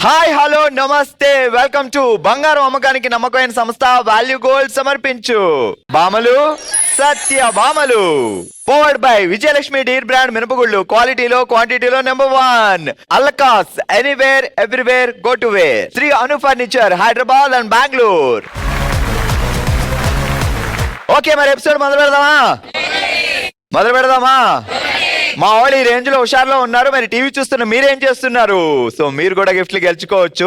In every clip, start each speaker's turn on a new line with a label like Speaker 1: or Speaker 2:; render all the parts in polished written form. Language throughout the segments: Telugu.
Speaker 1: హాయ్ హలో నమస్తే వెల్కమ్ టు బంగారం అమ్మకానికి నమ్మకమైన సంస్థ వాల్యూ గోల్డ్ సమర్పించు బామలు సత్య బామలు powered by Vijayalakshmi deer brand మినపగుళ్ళు క్వాలిటీలో క్వాంటిటీలో #1 అల్లకాస్ anywhere everywhere go to where Sri Anu furniture Hyderabad and Bengaluru. Okay మరి ఎపిసోడ్ మొదలు పెడదామా మా వాళ్ళు ఈ రేంజ్ లో హుషారులో ఉన్నారు. మరి టీవీ చూస్తున్న మీరేం చేస్తున్నారు? సో మీరు కూడా గిఫ్ట్లు గెలుచుకోవచ్చు.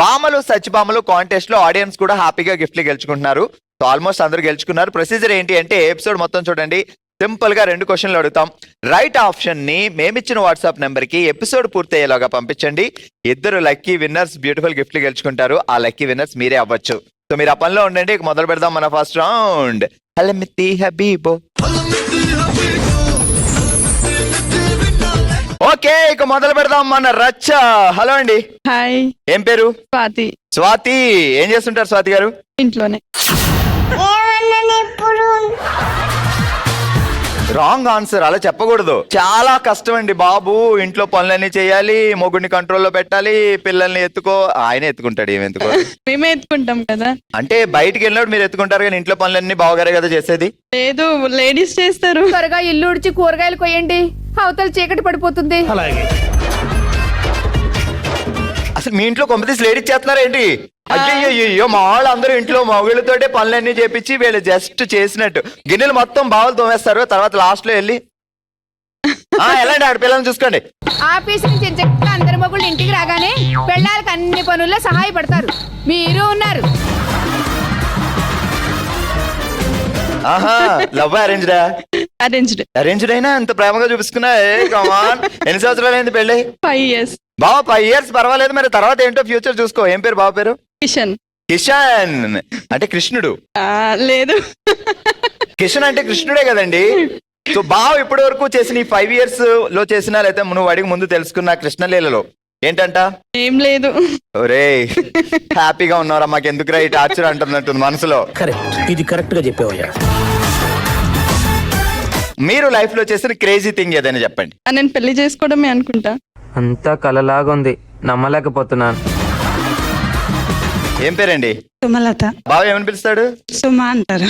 Speaker 1: బామలు సచ్చిబామలు కాంటెస్ట్ లో ఆడియన్స్ కూడా హ్యాపీగా గిఫ్ట్లు గెలుచుకుంటున్నారు. సో ఆల్మోస్ట్ అందరూ గెలుచుకున్నారు. ప్రొసీజర్ ఏంటి అంటే ఎపిసోడ్ మొత్తం చూడండి. సింపుల్ గా 2 క్వశ్చన్లు అడుగుతాం. రైట్ ఆప్షన్ ని మేమిచ్చిన వాట్సాప్ నెంబర్ కి ఎపిసోడ్ పూర్తయ్యేలాగా పంపించండి. 2 లక్కీ విన్నర్స్ బ్యూటిఫుల్ గిఫ్ట్లు గెలుచుకుంటారు. ఆ లక్కీ విన్నర్స్ మీరే అవ్వచ్చు. సో మీరు ఆ పనిలో ఉండండి. మొదలు పెడదాం మన ఫస్ట్ రౌండ్. హలమితి హబీబో. ఓకే ఇక మొదలు పెడదాం మన రచ్చ. హలో అండి.
Speaker 2: హాయ్.
Speaker 1: ఏం పేరు?
Speaker 2: స్వాతి.
Speaker 1: స్వాతి ఏం చేస్తుంటారు స్వాతి గారు?
Speaker 2: ఇంట్లోనే.
Speaker 1: రాంగ్ ఆన్సర్, అలా చెప్పకూడదు. చాలా కష్టం అండి బాబు. ఇంట్లో పనులన్నీ చేయాలి, మొగుడిని కంట్రోల్లో పెట్టాలి, పిల్లల్ని ఆయన ఎత్తుకుంటాడు. ఏమి ఎత్తుకో
Speaker 2: మేమే ఎత్తుకుంటాం కదా.
Speaker 1: అంటే బయటికి వెళ్ళినప్పుడు మీరు ఎత్తుకుంటారు కానీ ఇంట్లో పనులన్నీ బావగారే కదా చేసేది.
Speaker 2: లేదు, లేడీస్ చేస్తారు.
Speaker 3: త్వరగా ఇల్లు ఉడిచి కూరగాయలు కొయ్యండి, అవతల చీకటి పడిపోతుంది.
Speaker 1: అసలు మీ ఇంట్లో కొంపతీసి లేడీస్ చేస్తున్నారా ఏంటి? అయ్యో మా వాళ్ళు అందరూ ఇంట్లో మగుళ్ళతోటే పనులన్నీ చేపించి వీళ్ళు జస్ట్ చేసినట్టు గిన్నెలు మొత్తం బావులు తోమేస్తారు. తర్వాత లాస్ట్ లో వెళ్ళి ఎలాంటి ఆడ పిల్లల్ని చూసుకోండి.
Speaker 3: ఆఫీస్ నుంచి చక్కగా అందరి మగుళ్ళు ఇంటికి రాగానే పెళ్ళాలకు అన్ని పనుల్లో సహాయపడతారు. మీరు ఉన్నారు.
Speaker 1: ఆహా, లవ్ అరేంజ్డా? అరేంజ్డ్ అయినా ఎంత ప్రేమగా చూపిస్తున్నా. ఎన్ని సంవత్సరాలు అయింది పెళ్ళి?
Speaker 2: 5 years.
Speaker 1: బావ 5 years పర్వాలేదు. మరి తర్వాత ఏంటో ఫ్యూచర్ చూసుకో. ఏం పేరు బావ పేరు?
Speaker 2: కిషన్.
Speaker 1: కిషన్ అంటే కృష్ణుడు?
Speaker 2: లేదు,
Speaker 1: కిషన్ అంటే కృష్ణుడే కదండి. సో బావ ఇప్పటి వరకు చేసిన ఈ 5 years లో చేసిన లేకపోతే నువ్వు అడిగి ముందు తెలుసుకున్న కృష్ణలీలలో ఏంటంట?
Speaker 2: ఏం లేదు.
Speaker 1: ఒరే హ్యాపీగా ఉన్నారా? మాకు ఎందుకురా ఈ టార్చర్ అంటున్నట్టుంది మనసులో.
Speaker 4: ఇది కరెక్ట్ గా చెప్పేవయ్యా.
Speaker 1: మీరు లైఫ్ లో చేసిన క్రేజీ థింగ్ ఏదైనా చెప్పండి.
Speaker 2: నేను పెళ్లి చేసుకోవడమే అనుకుంటా.
Speaker 5: అంతా కలలాగుంది, నమ్మలేకపోతున్నాను.
Speaker 1: ఏం పేరండి?
Speaker 6: సుమలత.
Speaker 1: బావ ఏమని పిలుస్తాడు?
Speaker 6: సుమా అంటారు.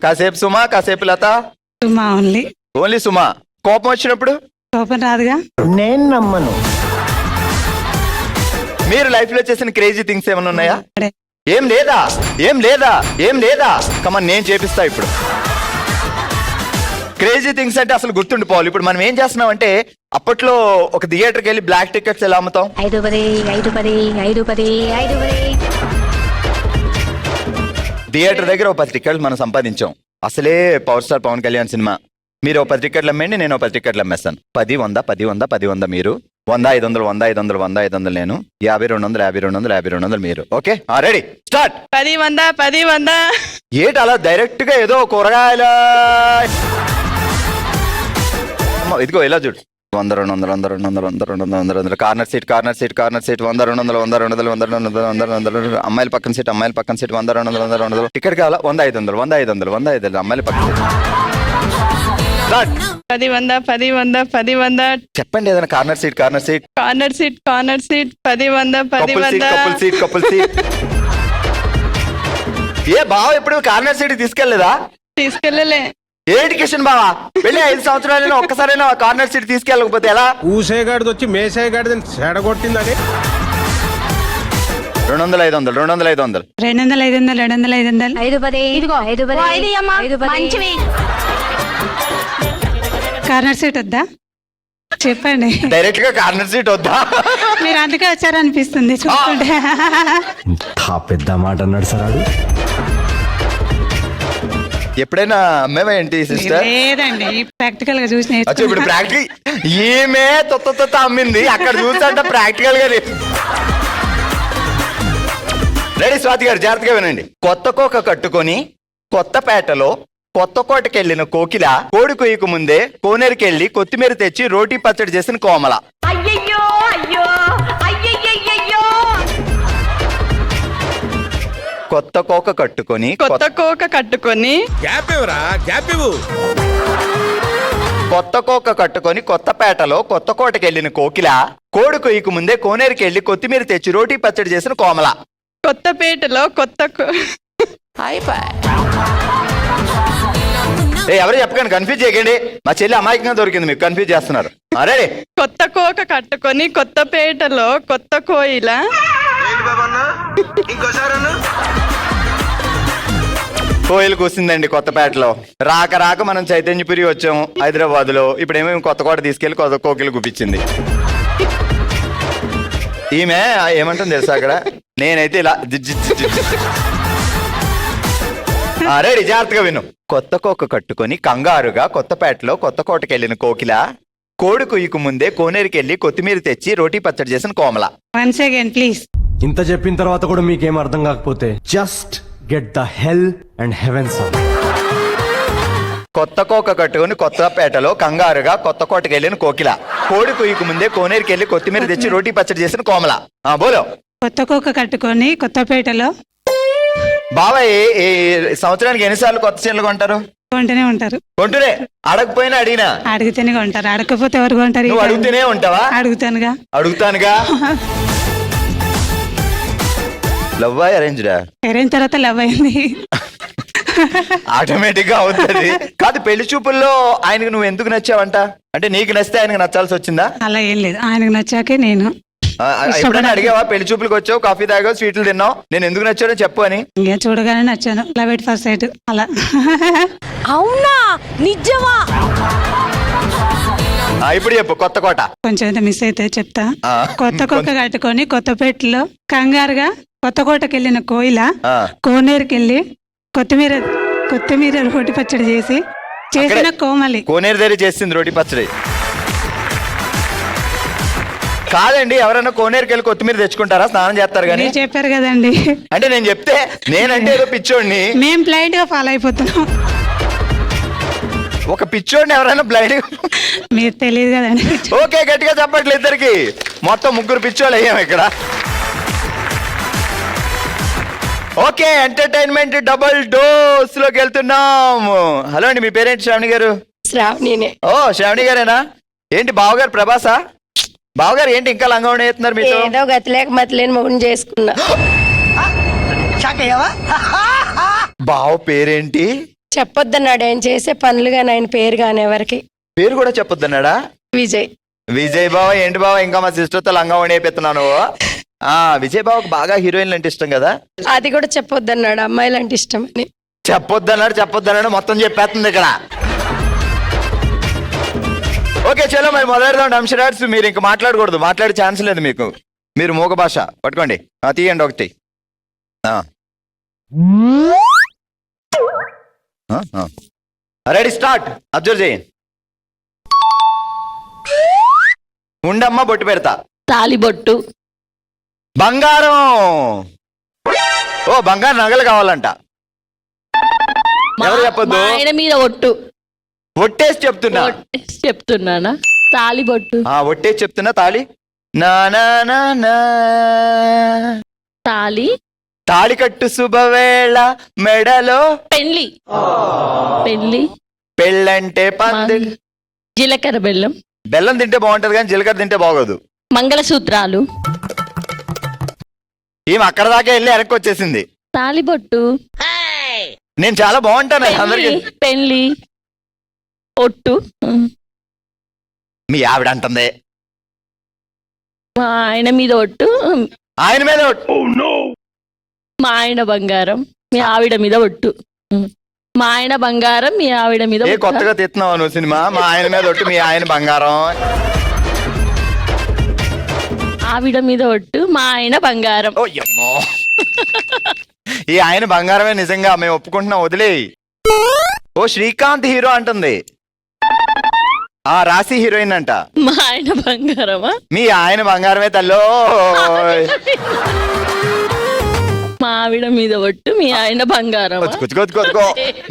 Speaker 1: కాసేపు సుమా, కాసేపు లత.
Speaker 6: సుమా ఓన్లీ.
Speaker 1: ఓన్లీ సుమా. కోపం వచ్చినప్పుడు?
Speaker 6: కోపం రాదుగా.
Speaker 4: నేను నమ్మను.
Speaker 1: మీరు లైఫ్ లో చేసిన క్రేజీ థింగ్స్ ఏమైనా ఉన్నాయా?
Speaker 6: అడే.
Speaker 1: ఏం లేదా? ఏం లేదా? ఏం లేదా? కమన్ నేను చేపిస్తా ఇప్పుడు. క్రేజీ థింగ్స్ అంటే అసలు గుర్తుండిపోవాలి. ఇప్పుడు మనం ఏం చేస్తున్నాం అంటే అప్పట్లో ఒక థియేటర్కి వెళ్ళి బ్లాక్ టికెట్స్ ఎలా అమ్ముతాం?
Speaker 7: 5
Speaker 1: థియేటర్ దగ్గర 10 టికెట్లు మనం సంపాదించాం. అసలే power star Pawan Kalyan cinema. మీరు 10 టికెట్లు అమ్మేయండి, నేను 10 టికెట్లు అమ్మేస్తాను. 10 100 10 100 10 100 మీరు, 100 500 100 500 100 500 నేను, 50 200 50 200 50 200 మీరు. Okay ready start.
Speaker 2: 10 100 10 100.
Speaker 1: ఏంటి అలా డైరెక్ట్ గా ఏదో కూరగాయల ఇదిగో ఇలా చూడు. 100 200 100 200 100 200 100 కార్నర్ సీట్ 100 200 100 200 100 అమ్మాయిల పక్కన సీట్ 100 200 100 టికెట్ కావాలా? 100 500 100 500 100 500 అమ్మాయిల పక్కన సీట్.
Speaker 2: 10 100 10 100 10 100.
Speaker 1: చెప్పండి ఏదైనా. Corner seat 10
Speaker 2: 100 10 100.
Speaker 1: Couple seat. ఏ బావ ఎప్పుడు కార్నర్ సీట్ తీసుకెళ్లేదా?
Speaker 2: తీసుకెళ్ళలే.
Speaker 1: ఏంటి కిషన్ బావా వెళ్ళి 5 సంవత్సరాలైనా ఒక్కసారైనా కార్నర్ సీట్ తీసుకెళ్ళకపోతే ఎలా?
Speaker 8: ఊసేగాడిది వచ్చి మేసేగాడిది చెడగొట్టిందని.
Speaker 1: 200 500 200 500
Speaker 6: 200 500 200 500. కార్నర్ సీట్ వద్దా చెప్పండి.
Speaker 1: డైరెక్ట్ గా కార్నర్ సీట్ వద్దా?
Speaker 6: మీరు అందుకే వచ్చారనిపిస్తుంది చూస్తుంటే.
Speaker 4: పెద్ద మాట అన్నాడు సార్.
Speaker 1: ఎప్పుడైనా అమ్మేవా ఏంటి సిస్టర్?
Speaker 6: లేదండి, ప్రాక్టికల్ గా చూసి
Speaker 1: ఇప్పుడు ప్రాక్టికల్ ఏమే తొత్త అమ్మింది అక్కడ చూసంట ప్రాక్టికల్ గా. రెడీ స్వాతి గారు జాగ్రత్తగా వినండి. కొత్త కోక కట్టుకొని కొత్తపేటలో కొత్త కోటకెళ్లిన కోకిల కోడి కొయ్యకు ముందే కోనేరుకెళ్లి కొత్తిమీర తెచ్చి రోటీ పచ్చడి చేసిన కోమల. కొత్త కోక కట్టుకొని
Speaker 2: గ్యాప్ ఇవ్వరా, గ్యాప్ ఇవ్వు.
Speaker 1: కొత్త కోక కట్టుకొని కొత్తపేటలో కొత్త కోటకెళ్ళిన కోకిల, కోడి కొయ్యకు ముందే కోనేరుకి వెళ్ళి కొత్తిమీర తెచ్చి రోటీ పచ్చడి చేసిన కోమల.
Speaker 2: కొత్తపేటలో
Speaker 1: ఎవరు చెప్పకండి, కన్ఫ్యూజ్ చేయకండి. మా చెల్లి అమాయకంగా దొరికింది, మీకు కన్ఫ్యూజ్ చేస్తున్నారు. అరే
Speaker 2: కొత్త కోక కట్టుకొని కొత్తపేటలో కొత్త కోయిల.
Speaker 1: కోయిలు కూసిందండి కొత్తపేటలో. రాక రాక మనం చైతన్యపురి వచ్చాము హైదరాబాద్ లో. ఇప్పుడేమో కొత్త కోట తీసుకెళ్లి కొత్త కోకిలు గుప్పించింది. ఈమె ఏమంటుంది తెలుసా అక్కడ? నేనైతే ఇలా అరే జాగ్రత్తగా విను. కొత్త కోక కట్టుకొని కంగారుగా కొత్తపేటలో కొత్త కోటకెళ్ళిన కోకిల, కోడి కుయ్యకు ముందే కోనేరుకెళ్ళి కొత్తిమీర తెచ్చి రోటీ పచ్చడి చేసిన కోమల.
Speaker 6: Once again please.
Speaker 4: ఇంత చెప్పిన తర్వాత కూడా మీకేం అర్థం కాకపోతే just get the hell and heaven song.
Speaker 1: కొత్త కోక కట్టుకుని కొత్తపేటలో కంగారుగా కొత్త కోటకెళ్ళిన కోకిల, కోడి కుయ్యకు ముందే కోనేరుకెళ్ళి కొత్తిమీర తెచ్చి రోటీ పచ్చడి చేసిన కోమల. బోలో.
Speaker 6: కొత్త కోక కట్టుకొని కొత్తపేటలో.
Speaker 1: బాబాయ్ ఈ సంవత్సరానికి ఎన్నిసార్లు కొత్త చీరలు కొంటారు?
Speaker 6: కొంటూనే ఉంటారు.
Speaker 1: కొంటూనే? అడగపోయినా అడిగినా?
Speaker 6: అడిగితేనే కొంటారు, అడగకపోతే ఎవరు కొంటారు?
Speaker 1: నువ్వు అడుగుతూనే ఉంటావా?
Speaker 6: అడుగుతానుగా.
Speaker 1: అడుగుతానుగా. లవ్ అరేంజ్డా?
Speaker 6: అయిన తర్వాత లవ్ అయింది.
Speaker 1: ఆటోమేటిక్ గా అవుతుంది. కాదు, పెళ్లి చూపుల్లో ఆయనకు నువ్వు ఎందుకు నచ్చావంట? అంటే నీకు నచ్చితే ఆయనకు నచ్చాల్సి వచ్చిందా?
Speaker 6: అలా ఏం లేదు, ఆయనకు నచ్చాకే నేను.
Speaker 1: ఎప్పుడైనా అడిగావా? పెళ్లి చూపులకు వచ్చావు, కాఫీ తాగావు, స్వీట్లు తిన్నావు, నేను ఎందుకు నచ్చానో చెప్పు అని.
Speaker 6: ఇంకా చూడగానే నచ్చాను, లవ్ ఎట్ ఫస్ట్ సైట్ అలా.
Speaker 7: అవునా నిజమా?
Speaker 1: ఇప్పుడు చెప్పు. కొత్త కోట
Speaker 6: కొంచెం అయితే మిస్ అయితే చెప్తా.
Speaker 1: ఆ.
Speaker 6: కొత్త కోక కట్టుకొని కొత్తపేటలో కంగారుగా కొత్త కోటకెళ్ళిన కోయిల,
Speaker 1: ఆ.
Speaker 6: కోనేరుకెళ్ళి కొత్తిమీర రోటి పచ్చడి చేసిన
Speaker 1: అక్కడే.
Speaker 6: కోమలి.
Speaker 1: కోనేరు దగ్గర చేసింది రోటి పచ్చడి. కాదండి, ఎవరైనా కోనేరుకి వెళ్ళి కొత్తిమీర తెచ్చుకుంటారా? స్నానం చేస్తారు కానీ.
Speaker 6: మీరు చెప్పారు కదండి.
Speaker 1: అంటే నేను చెప్తే నేనంటే ఏదో పిచ్చోడిని.
Speaker 6: మేం బ్లైండ్ గా ఫాలో అయిపోతున్నాం.
Speaker 1: ఒక పిచ్చోడిని ఎవరైనా బ్లైండ్.
Speaker 6: మీరు తెలియదు కదండి.
Speaker 1: ఓకే, గట్టిగా చెప్పట్లేదు ఇద్దరికి. మొత్తం ముగ్గురు పిచ్చోళ్ళు అయ్యాం ఇక్కడ. ఓకే, ఎంటర్టైన్మెంట్ డబుల్ డోస్ లోకి వెళ్తున్నాం. హలో అండి, మీ పేరేంటి? శ్రావణి గారు.
Speaker 7: శ్రావణినే.
Speaker 1: ఓ, శ్రావణి గారేనా? ఏంటి బావగారు ప్రభాసా? బావగారు ఏంటి ఇంకా లంగా వేస్తున్నారు మీతో?
Speaker 7: ఏదో గతిలేక మతిలేని మొగుని చేసుకున్నా.
Speaker 1: బావ పేరేంటి?
Speaker 7: చెప్పొద్దన్నాడు, ఆయన చేసే పనులు గాని ఆయన పేరు గాని ఎవరికి.
Speaker 1: పేరు కూడా చెప్పొద్దన్నాడా?
Speaker 7: విజయ్.
Speaker 1: విజయ్ బావ. ఏంటి బావ ఇంకా మా సిస్టర్ తో లంగా వేస్తున్నాను? విజయ్ బావకు బాగా హీరోయిన్లు అంటే ఇష్టం కదా?
Speaker 7: అది కూడా చెప్పొద్దన్నాడు, అమ్మాయిలు అంటే ఇష్టం అని.
Speaker 1: చెప్పొద్దన్నాడు మొత్తం చెప్పేస్తుంది ఇక్కడ. ఓకే, చలో మరి మొదలెడదాం. అంశరాట్స్ మీరు ఇంక మాట్లాడకూడదు, మాట్లాడే ఛాన్స్ లేదు మీకు. మీరు మూగ భాష పట్టుకోండి. తీయండి ఒకటి. Ready, start. అబ్జర్వ్ చేయండి. ఉండమ్మ బొట్టు పెడతా.
Speaker 7: తాలిబొట్టు.
Speaker 1: బంగారం. ఓ, బంగారు నగలు కావాలంట. ఎవరు చెప్పొద్దు.
Speaker 7: ఆయన మీద ఒట్టు.
Speaker 1: ఒట్టేసి చెప్తున్నా.
Speaker 7: చెప్తున్నానా? తాలిబొట్టు.
Speaker 1: ఒట్టేసి చెప్తున్నా. తాళి. నా నా నా నా. తాళి కట్టు శుభవేళ మెడలో
Speaker 7: పెళ్లి.
Speaker 1: పెళ్ళంటే పంది.
Speaker 7: జీలకర్ర బెల్లం.
Speaker 1: బెల్లం తింటే బాగుంటది కానీ జీలకర్ర తింటే బాగోదు.
Speaker 7: మంగళసూత్రాలు.
Speaker 1: ఈమె అక్కడ దాకా వెళ్ళి వెనక్కి వచ్చేసింది.
Speaker 7: తాలిబొట్టు.
Speaker 1: నేను చాలా బాగుంటాను అందరికి.
Speaker 7: పెళ్లి. ఒట్టు.
Speaker 1: మీ ఆవిడ అంటుంది.
Speaker 7: మా ఆయన మీద ఒట్టు.
Speaker 1: ఆయన మీద ఒట్టు.
Speaker 7: మా ఆయన బంగారం, మీ ఆవిడ మీద ఒట్టు. మా ఆయన బంగారం, మీ ఆవిడ మీద.
Speaker 1: కొత్తగా తీస్తున్నావు నువ్వు సినిమా. మా ఆయన మీద ఒట్టు, మీ ఆయన బంగారం.
Speaker 7: ఆవిడ మీద ఒట్టు, మా ఆయన బంగారం.
Speaker 1: ఓ యమ్మో. ఈ ఆయన బంగారమే నిజంగా మేము ఒప్పుకుంటున్నాం, వదిలేయి. ఓ, శ్రీకాంత్ హీరో అంటుంది. రాశి హీరోయిన్ అంట.
Speaker 7: మా ఆయన బంగారమా?
Speaker 1: మీ ఆయన బంగారమే తల్లో.
Speaker 7: మా ఆవిడ మీద ఒట్టు, మీ ఆయన బంగారం.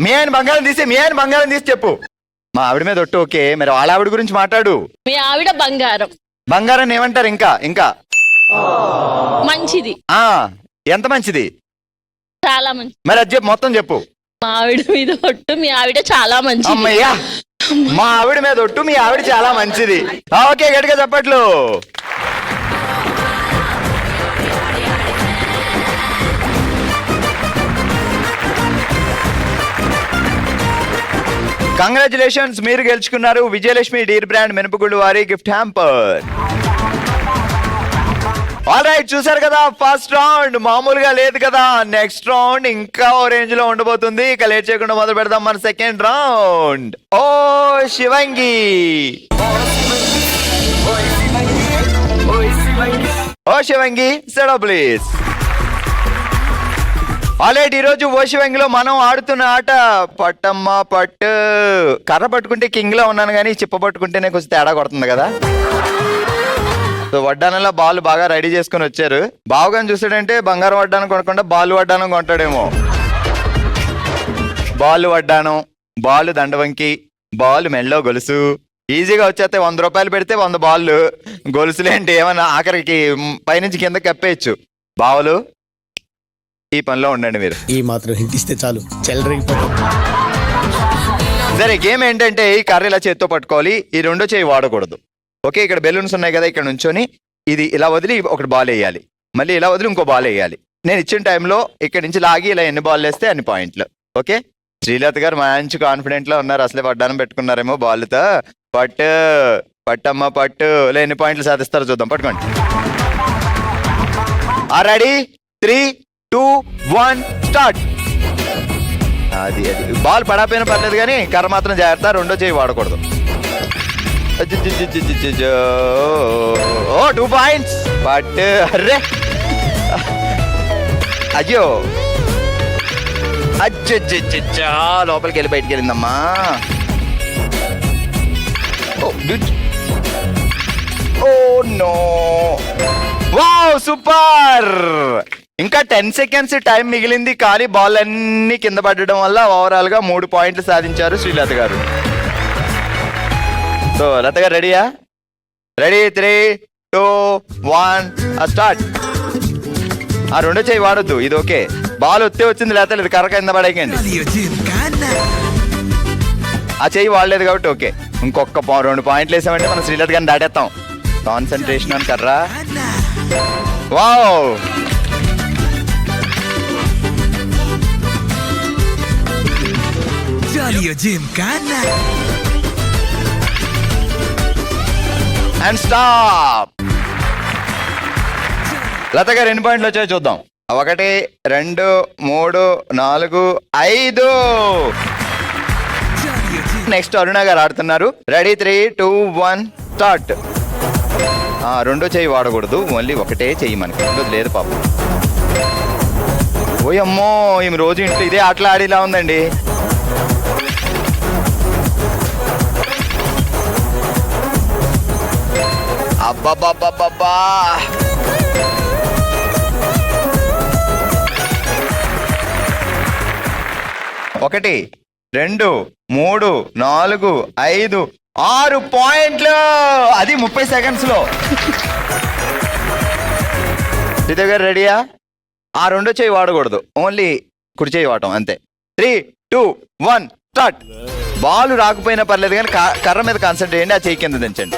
Speaker 1: మీ ఆయన బంగారం తీసి, మీ ఆయన బంగారం తీసి చెప్పు. మా ఆవిడ మీద ఒట్టు. ఓకే, మరి వాళ్ళ ఆవిడ గురించి మాట్లాడు.
Speaker 7: మీ ఆవిడ బంగారం.
Speaker 1: బంగారం ఏమంటారు? ఇంకా
Speaker 7: మంచిది.
Speaker 1: ఎంత మంచిది?
Speaker 7: చాలా మంచిది.
Speaker 1: మరి అది చెప్పు, మొత్తం చెప్పు.
Speaker 7: మా ఆవిడ మీద ఒట్టు, మీ ఆవిడ చాలా మంచిది.
Speaker 1: అమ్మయ్యా, మా ఆవిడ మీద ఒట్టు, మీ ఆవిడ చాలా మంచిది. ఓకే, గట్టిగా చెప్పట్లు. కంగ్రాచులేషన్స్, మీరు గెలుచుకున్నారు విజయలక్ష్మి డీర్ బ్రాండ్ మినపగుళ్ళు వారి గిఫ్ట్ హ్యాంపర్. ఆల్ రైట్, చూసారు కదా ఫస్ట్ రౌండ్ మామూలుగా లేదు కదా. నెక్స్ట్ రౌండ్ ఇంకా ఓ రేంజ్ లో ఉండబోతుంది. ఇక లేట్ చేయకుండా మొదలు పెడదాం మన సెకండ్ రౌండ్. ఓ శివంగి, ఓ Shivangi said up please. Alright, ఈరోజు ఓ శివంగిలో మనం ఆడుతున్న ఆట పట్టమ్మ పట్టు. కర్ర పట్టుకుంటే కింగ్ లో ఉన్నాను, కానీ చిప్ప పట్టుకుంటేనే కొంచెం తేడా కొడుతుంది కదా. సో వడ్డానంలో బాల్ బాగా రెడీ చేసుకుని వచ్చారు. బావగాని చూసాడంటే బంగారం వడ్డానం కొనకుండా బాల్ వడ్డానం కొంటాడేమో. బాల్ వడ్డానం, బాల్ దండవంకి, బాల్ మెళ్ళో గొలుసు ఈజీగా వచ్చేస్తే 100 రూపాయలు పెడితే 100 బాళ్ళు. గొలుసులేంటి ఏమన్నా ఆఖరికి పైనుంచి కింద కప్పేయచ్చు. బావలు ఈ పనిలో ఉండండి మీరు.
Speaker 9: ఈ మాత్రం హింట్ ఇస్తే చాలు, చెల్లరిగిపోతాం.
Speaker 1: సరే, గేమ్ ఏంటంటే ఈ కర్ర ఇలా చేత్తో పట్టుకోవాలి, ఈ రెండో చేయి వాడకూడదు. ఓకే, ఇక్కడ బెలూన్స్ ఉన్నాయి కదా, ఇక్కడ నుంచొని ఇది ఇలా వదిలి ఒకటి బాల్ వేయాలి, మళ్ళీ ఇలా వదిలి ఇంకో బాల్ వేయాలి. నేను ఇచ్చిన టైంలో ఇక్కడ నుంచి లాగి ఇలా ఎన్ని బాల్ వేస్తే అన్ని పాయింట్లు. ఓకే, శ్రీలత గారు మంచి కాన్ఫిడెంట్ లో ఉన్నారు. అసలే పడ్డానం పెట్టుకున్నారేమో బాల్తో. పట్టు పట్టమ్మ పట్టు, ఇలా ఎన్ని పాయింట్లు సాధిస్తారో చూద్దాం. పట్టుకోండి. Ready, 3, 2, 1 start. అది బాల్ పడకపోయినా పర్లేదు, కానీ కర్ర మాత్రం జాగ్రత్త, రెండో చేయి వాడకూడదు. ఓ 2 పాయింట్స్. బట్ అర్రే, అయ్యో అచ్చచ్చచ్చా, లోపలికి వెళ్ళి బయటికి వెళ్ళిందమ్మా. Oh no, wow super. ఇంకా 10 సెకండ్స్ టైం మిగిలింది, కానీ బాల్ అన్ని కింద పడడం వల్ల ఓవరాల్ గా 3 పాయింట్లు సాధించారు శ్రీలత గారు. సో లత గారు రెడీయా? Ready, 3, 2, 1 start. ఆ రెండో చేయి వాడొద్దు, ఇది ఓకే. బాల్ ఒత్తే వచ్చింది, లేకపోతే లేదు, కర్ర కింద పడేయండి. ఆ చెయ్యి వాడలేదు కాబట్టి ఓకే. ఇంకొక 2 పాయింట్లు వేసామంటే మనం శ్రీలత గారిని దాటేస్తాం. కాన్సన్ట్రేషన్ అని కర్రా. Wow, and stop. లత గారు ఎన్ని పాయింట్లు వచ్చాయో చూద్దాం. 1, 2, 3, 4, 5. నెక్స్ట్ అరుణ గారు ఆడుతున్నారు. Ready, 3, 2, 1 start. రెండో చెయ్యి వాడకూడదు, ఓన్లీ ఒకటే చెయ్యి, మనకి రెండోది లేదు పాపం. ఓయమ్మో, ఈమె రోజు ఇంట్లో ఇదే ఆటలు ఆడేలా ఉందండి. అబ్బబ్బబ్బబ్బా, 1, 2, 3, 4, 5, 6 పాయింట్లు. అది 30 సెకండ్స్ లో. శ్రీదేవి గారు రెడీయా? ఆ రెండో చేయి వాడకూడదు, ఓన్లీ కుడి చేయి వాడటం అంతే. 3, 2, 1 స్టార్ట్. బాల్ రాకపోయినా పర్లేదు, కానీ కర్ర మీద కాన్సన్ట్రేట్ చేయండి. ఆ చేయి కింద దించండి.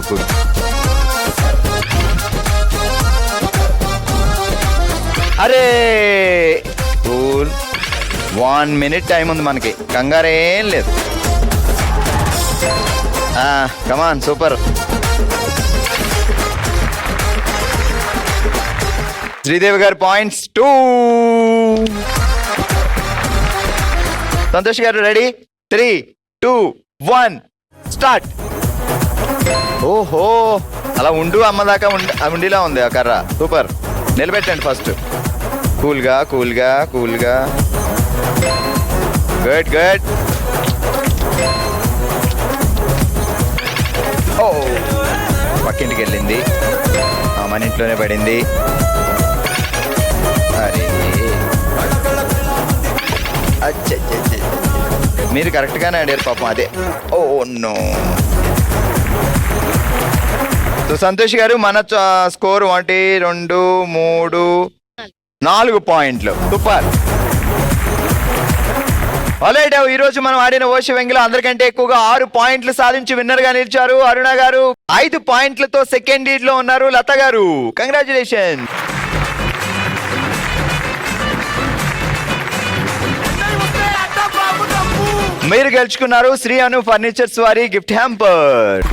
Speaker 1: గుడ్. అరే కూల్, 1 minute టైం ఉంది మనకి, కంగారేం లేదు. కమాన్, సూపర్. శ్రీదేవి గారు పాయింట్స్ 2. సంతోష్ గారు రెడీ, 3, 2, 1 స్టార్ట్. ఓహో, అలా ఉండు అమ్మదాకా ఉండిలా ఉంది ఆ కర్ర. సూపర్, నిలబెట్టండి ఫస్ట్. కూల్గా కూల్గా కూల్గా. Good good. ఓ, పక్కింటికి వెళ్ళింది, మన ఇంట్లోనే పడింది. అరే, మీరు కరెక్ట్గానే ఆడారు పాపం. అదే, ఓ నో. సో సంతోష్ గారు, మన స్కోర్ 1, 2, 3, 4 పాయింట్లు. సూపర్. ఆల్రైట్, ఈ రోజు మనం ఆడిన ఓషి వెంగిలో అందరికంటే ఎక్కువగా 6 పాయింట్లు సాధించి విన్నర్ గా నిలిచారు అరుణ గారు. 5 పాయింట్లతో సెకండ్ లీడ్ లో ఉన్నారు లత గారు. కంగ్రాచులేషన్. మీరు గెలుచుకున్నారు శ్రీ అను ఫర్నిచర్స్ వారి గిఫ్ట్ హ్యాంపర్.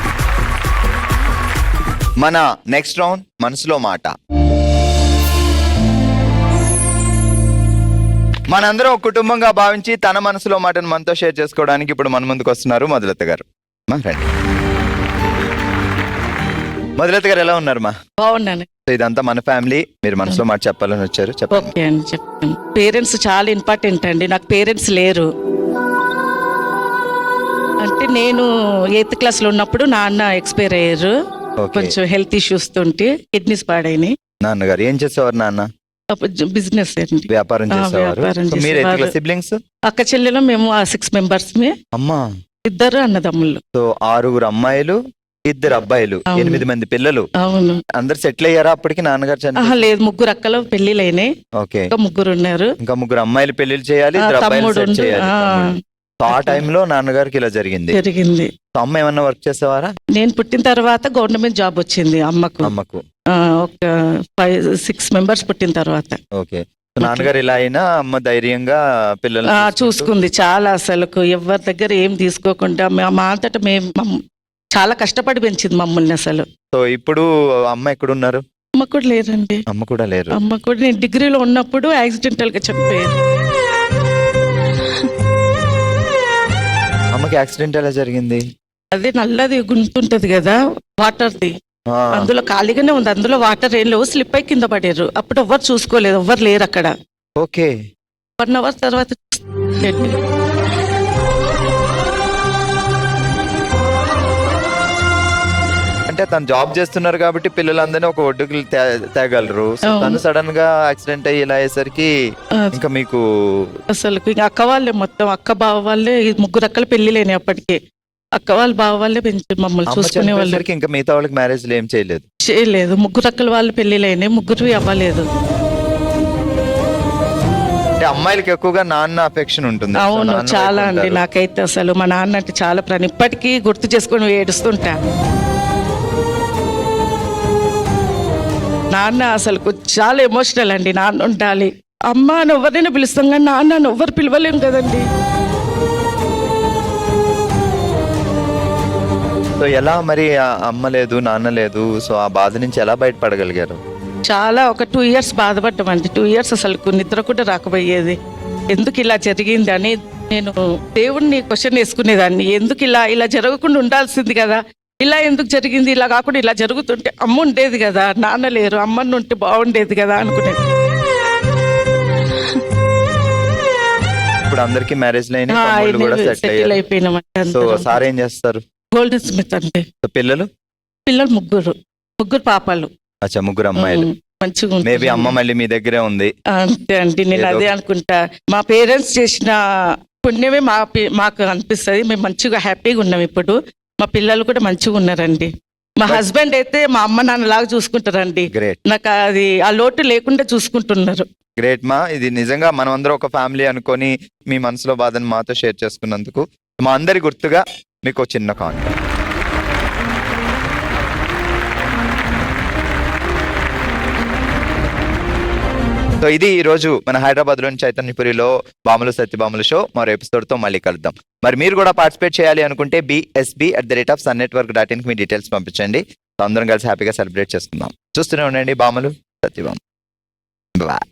Speaker 1: మన నెక్స్ట్ రౌండ్ మనసులో మాట. మనందరం ఒక కుటుంబంగా భావించి తన మనసులో మాటను మనతో షేర్ చేసుకోవడానికి ఇప్పుడు మన ముందుకు వస్తున్నారు మధులత గారు. మా రండి. మధులత గారు ఎలా ఉన్నారు మా?
Speaker 7: బాగున్నాను.
Speaker 1: సో ఇదంతా మన ఫ్యామిలీ. మీరు మనసులో మాట చెప్పాలని వచ్చారు, చెప్పండి.
Speaker 7: ఓకే అండి, చెప్తాను. పేరెంట్స్ చాలా ఇంపార్టెంట్ అండి. నాకు పేరెంట్స్ లేరు. అంటే నేను 8th క్లాస్లో ఉన్నప్పుడు నాన్న ఎక్స్పైర్ అయ్యారు.
Speaker 1: Okay.
Speaker 7: కొంచెం హెల్త్ ఇష్యూస్ తోటి కిడ్నీస్ పాడైనాయి.
Speaker 1: నాన్నగారు ఏం చేసేవారు? నాన్న
Speaker 7: బిజినెస్ అండి,
Speaker 1: వ్యాపారం చేసేవారు.
Speaker 7: వ్యాపారం
Speaker 1: సో మీరు
Speaker 7: చేసేవారు.
Speaker 1: సిబ్లింగ్స్?
Speaker 7: అక్క చెల్లెలు మేము 6 మెంబర్స్.
Speaker 1: అమ్మా.
Speaker 7: 2 అన్నదమ్ముళ్ళు.
Speaker 1: సో 6 అమ్మాయిలు, 2 అబ్బాయిలు,
Speaker 7: అవును.
Speaker 1: 8 మంది పిల్లలు.
Speaker 7: అవును.
Speaker 1: అందరు సెటిల్ అయ్యారా అప్పటికి? నాన్నగారు చనిపోయి?
Speaker 7: లేదు, 3 అక్కలు పెళ్లిళ్ళైనాయి.
Speaker 1: ఓకే.
Speaker 7: ఇంకా 3 ఉన్నారు.
Speaker 1: ఇంకా 3 అమ్మాయిలు పెళ్లిళ్ళు చేయాలి, 2 అబ్బాయిలు
Speaker 7: తమ్ముడు
Speaker 1: సెట్ చేయాలి. తమ్ముడు. సో ఆ టైంలో నాన్నగారికి ఇలా జరిగింది. సో అమ్మ ఏమన్నా వర్క్ చేసేవారా?
Speaker 7: నేను పుట్టిన తర్వాత గవర్నమెంట్ జాబ్ వచ్చింది అమ్మకు.
Speaker 1: అమ్మకు
Speaker 7: ఒక 5-6 మెంబర్స్ పుట్టిన తర్వాత.
Speaker 1: ఓకే. సో నాన్నగారు ఇలా అయినా అమ్మ ధైర్యంగా పిల్లల్ని
Speaker 7: చూసుకుంది చాలా. అసలు ఎవరి దగ్గర ఏం తీసుకోకుండా మా అంతటా మేము చాలా కష్టపడి పెంచింది మమ్మల్ని అసలు.
Speaker 1: సో ఇప్పుడు అమ్మ ఎక్కడున్నారు?
Speaker 7: అమ్మ కూడా లేరండి.
Speaker 1: అమ్మ కూడా లేరు.
Speaker 7: అమ్మ కూడా నేను డిగ్రీలో ఉన్నప్పుడు యాక్సిడెంటల్ గా చనిపోయారు.
Speaker 1: అమ్మకి యాక్సిడెంట్ ఎలా జరిగింది?
Speaker 7: అదే నల్లది గుంటుంటది కదా వాటర్ది,
Speaker 1: ఆ,
Speaker 7: అందులో ఖాళీగానే ఉంది. అందులో వాటర్ ఏం లేవు, స్లిప్ అయి కింద పడారు. అప్పుడు ఎవ్వరు చూసుకోలేదు, ఎవ్వరు లేరు అక్కడ.
Speaker 1: ఓకే.
Speaker 7: 1 అవర్ తర్వాత
Speaker 1: అంటే తను జాబ్ చేస్తున్నారు కాబట్టి పిల్లలందరినీ ఒక ఒడ్డుకు తేగలరు. సో
Speaker 7: అవును.
Speaker 1: తను సడన్ గా యాక్సిడెంట్ అయ్యి ఇలా అయ్యేసరికి ఇంకా మీకు
Speaker 7: అసలు ఇంకా అక్క వాళ్ళే మొత్తం, అక్క బావ వాళ్ళే 3 అక్కలు పెళ్లిలేని అప్పటికే. అక్క వాళ్ళ బావ వాళ్ళే పెంచి మమ్మల్ని
Speaker 1: అమ్మ
Speaker 7: చూసుకునే వాళ్ళు.
Speaker 1: చనిపోయేసరికి ఇంకా మిగతా వాళ్ళకి మ్యారేజ్ ఏం చేయలేదు?
Speaker 7: చేయలేదు. 3 అక్కల వాళ్ళు పెళ్లిలేని, 3 అవ్వలేదు.
Speaker 1: అంటే అమ్మాయిలకి ఎక్కువగా నాన్న అఫెక్షన్ ఉంటుంది. సో
Speaker 7: అవును,
Speaker 1: నాన్న
Speaker 7: చాలా
Speaker 1: వైపు
Speaker 7: అండి.
Speaker 1: ఉంటారు.
Speaker 7: నాకైతే అసలు మా నాన్న అంటే చాలా ప్రాణం. ఇప్పటికీ గుర్తు చేసుకొని ఏడుస్తుంటా. నాన్న అసలు చాలా ఎమోషనల్ అండి. నాన్న ఉండాలి. అమ్మ అని ఎవరైనా పిలుస్తాం కానీ నాన్న అని ఎవరు పిలవలేం కదండి.
Speaker 1: సో ఎలా మరి ఆ అమ్మ లేదు, నాన్న లేదు, సో ఆ బాధ నుంచి ఎలా బయటపడగలిగారు?
Speaker 7: చాలా ఒక 2 ఇయర్స్ బాధపడ్డామండి. 2 ఇయర్స్ అసలు నిద్ర కూడా రాకపోయేది. ఎందుకు ఇలా జరిగింది అని నేను దేవుణ్ణి క్వశ్చన్ వేసుకునేదాన్ని. ఎందుకు ఇలా జరగకుండా ఉండాల్సింది కదా, ఇలా ఎందుకు జరిగింది, ఇలా కాకుండా ఇలా జరుగుతుంటే అమ్మ ఉండేది కదా, నాన్న లేరు, అమ్మని ఉంటే బాగుండేది కదా అనుకునేది.
Speaker 1: ఇప్పుడు అందరికి మ్యారేజ్ లైన్ కూడా సెటిల్
Speaker 7: సెటిల్
Speaker 1: అయ్యారు.
Speaker 7: అయిపోయినామంటే.
Speaker 1: సో సార్ ఏం చేస్తారు?
Speaker 7: గోల్డెన్ స్మిత్ అంటే.
Speaker 1: సో పిల్లలు
Speaker 7: 3 పాపాలు.
Speaker 1: అచ్చా, 3 అమ్మాయిలు.
Speaker 7: మంచిగా ఉంటుంది.
Speaker 1: మేబీ అమ్మ మళ్ళీ మీ దగ్గరే ఉంది.
Speaker 7: అంతే అండి, నేను
Speaker 1: ఏదో
Speaker 7: అదే అనుకుంటా. మా పేరెంట్స్ చేసిన పుణ్యమే మాకు అనిపిస్తుంది. మేము మంచిగా హ్యాపీగా ఉన్నాం ఇప్పుడు. మా పిల్లలు కూడా మంచిగా ఉన్నారండి. మా హస్బెండ్ అయితే మా అమ్మ నాన్నలాగా చూసుకుంటారండి.
Speaker 1: గ్రేట్.
Speaker 7: నాకు అది ఆ లోటు లేకుండా చూసుకుంటున్నారు.
Speaker 1: గ్రేట్ మా. ఇది నిజంగా మనం అందరం ఒక ఫ్యామిలీ అనుకొని మీ మనసులో బాధను మాతో షేర్ చేసుకున్నందుకు మా అందరి గుర్తుగా మీకు ఒక చిన్న కానుక. సో ఇది ఈ రోజు మన హైదరాబాద్ లోని చైతన్యపురిలో బాములు సత్యభామల షో. మరో ఎపిసోడ్ తో మళ్ళీ కలుద్దాం. మరి మీరు కూడా పార్టిసిపేట్ చేయాలి అనుకుంటే bsb@sunnetwork.in కి మీ డీటెయిల్స్ పంపించండి. అందరం కలిసి హ్యాపీగా సెలబ్రేట్ చేసుకుందాం. చూస్తూనే ఉండండి బాములు సత్యభామ. బాయ్.